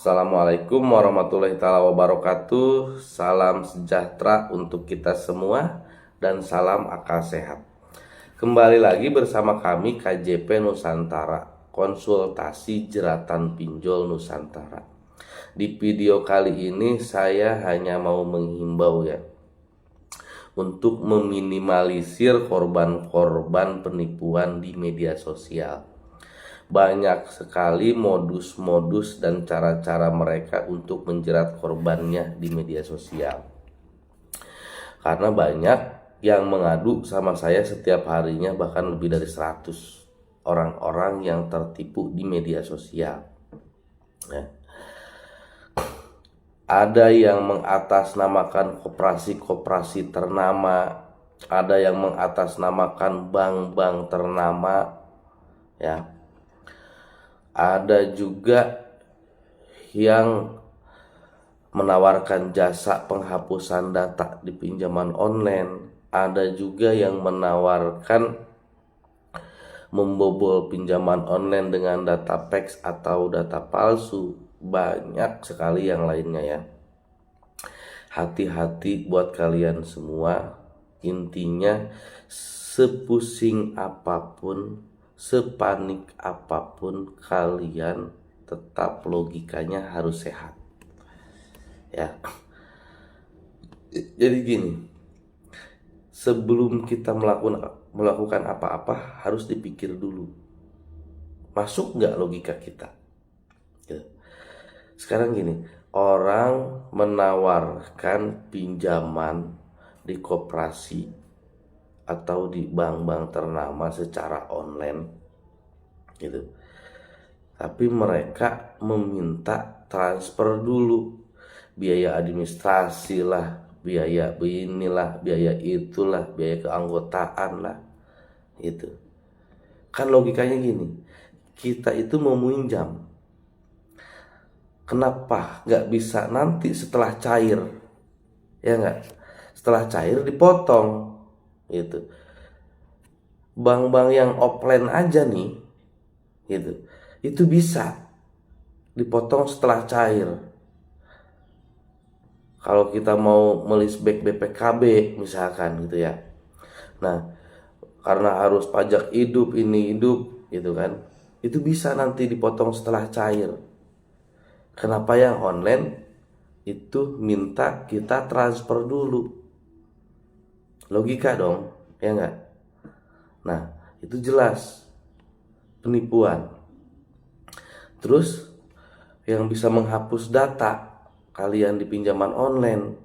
Assalamualaikum warahmatullahi taala wabarakatuh. Salam sejahtera untuk kita semua dan salam akal sehat. Kembali lagi bersama kami KJP Nusantara, konsultasi jeratan pinjol Nusantara. Di video kali ini saya hanya mau menghimbau untuk meminimalisir korban-korban penipuan di media sosial. Banyak sekali modus-modus dan cara-cara mereka untuk menjerat korbannya di media sosial. Karena banyak yang mengadu sama saya setiap harinya, bahkan lebih dari 100 orang-orang yang tertipu di media sosial. Ada yang mengatasnamakan koperasi-koperasi ternama, ada yang mengatasnamakan bank-bank ternama, Ada juga yang menawarkan jasa penghapusan data di pinjaman online. Ada juga yang menawarkan membobol pinjaman online dengan data PEX atau data palsu. Banyak sekali yang lainnya Hati-hati buat kalian semua. Intinya, sepusing apapun, sepanik apapun, kalian tetap logikanya harus sehat. Jadi gini, sebelum kita melakukan apa-apa harus dipikir dulu, masuk nggak logika kita. Sekarang gini, orang menawarkan pinjaman di koperasi atau di bank-bank ternama secara online tapi mereka meminta transfer dulu, biaya administrasi lah, biaya beginilah, biaya itulah, biaya keanggotaan lah. Kan logikanya gini, kita itu mau minjam, kenapa nggak bisa nanti setelah cair, setelah cair dipotong. Bank-bank yang offline aja nih, itu bisa dipotong setelah cair. Kalau kita mau melisbek BPKB misalkan nah, karena harus pajak hidup, ini hidup itu bisa nanti dipotong setelah cair. Kenapa yang online itu minta kita transfer dulu? Logika dong, enggak? Nah, itu jelas penipuan. Terus yang bisa menghapus data kalian di pinjaman online,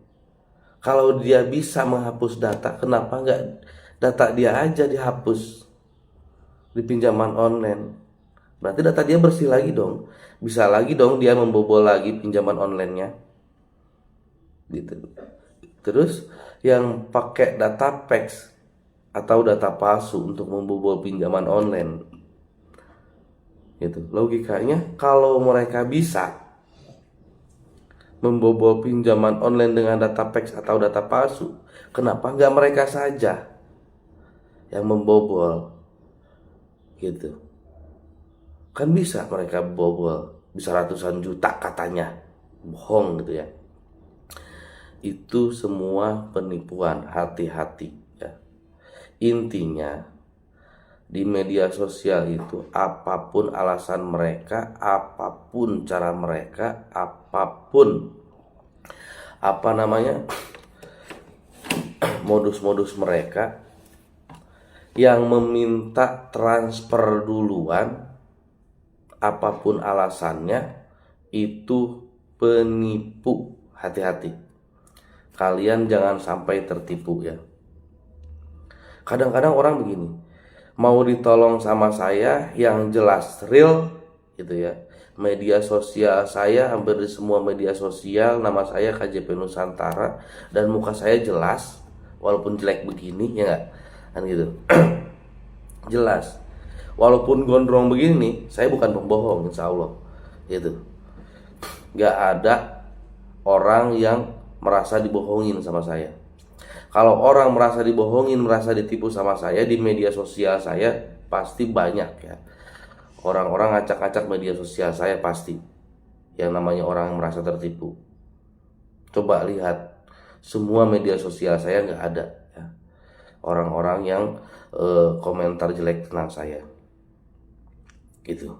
kalau dia bisa menghapus data, kenapa enggak data dia aja dihapus di pinjaman online? Berarti data dia bersih lagi dong, bisa lagi dong dia membobol lagi pinjaman online-nya Terus yang pakai data PEX atau data palsu untuk membobol pinjaman online, logikanya kalau mereka bisa membobol pinjaman online dengan data PEX atau data palsu, kenapa nggak mereka saja yang membobol? Kan bisa mereka bobol, bisa ratusan juta katanya, bohong Itu semua penipuan, hati-hati Intinya, di media sosial itu apapun alasan mereka, apapun cara mereka, apapun modus-modus mereka yang meminta transfer duluan, apapun alasannya, itu penipu. Hati-hati, kalian jangan sampai tertipu Kadang-kadang orang begini, mau ditolong sama saya yang jelas real media sosial saya, hampir di semua media sosial nama saya KJP Nusantara dan muka saya jelas walaupun jelek begini, kan jelas, walaupun gondrong begini, saya bukan pembohong, insya Allah gak ada orang yang merasa dibohongin sama saya. Kalau orang merasa dibohongin, merasa ditipu sama saya di media sosial saya, pasti banyak Orang-orang ngacak-ngacak media sosial saya pasti yang namanya orang yang merasa tertipu. Coba lihat semua media sosial saya, nggak ada ya, orang-orang yang komentar jelek tentang saya gitu.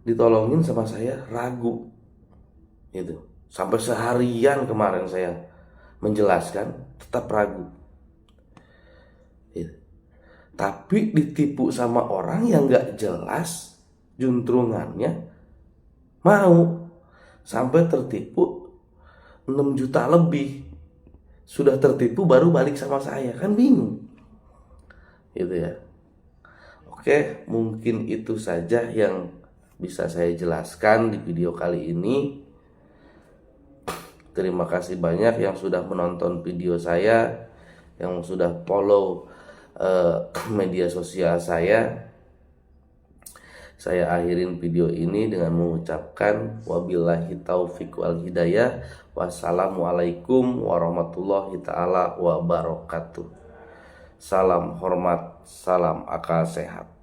Ditolongin sama saya ragu gitu. Sampai seharian kemarin saya menjelaskan tetap ragu gitu. Tapi ditipu sama orang yang nggak jelas juntrungannya, mau sampai tertipu 6 juta lebih. Sudah tertipu baru balik sama saya, kan bingung gitu ya. Oke, mungkin itu saja yang bisa saya jelaskan di video kali ini. Terima kasih banyak yang sudah menonton video saya, yang sudah follow media sosial saya. Saya akhirin video ini dengan mengucapkan wabillahi taufiq wal hidayah. Wassalamualaikum warahmatullahi taala wabarakatuh. Salam hormat, salam akal sehat.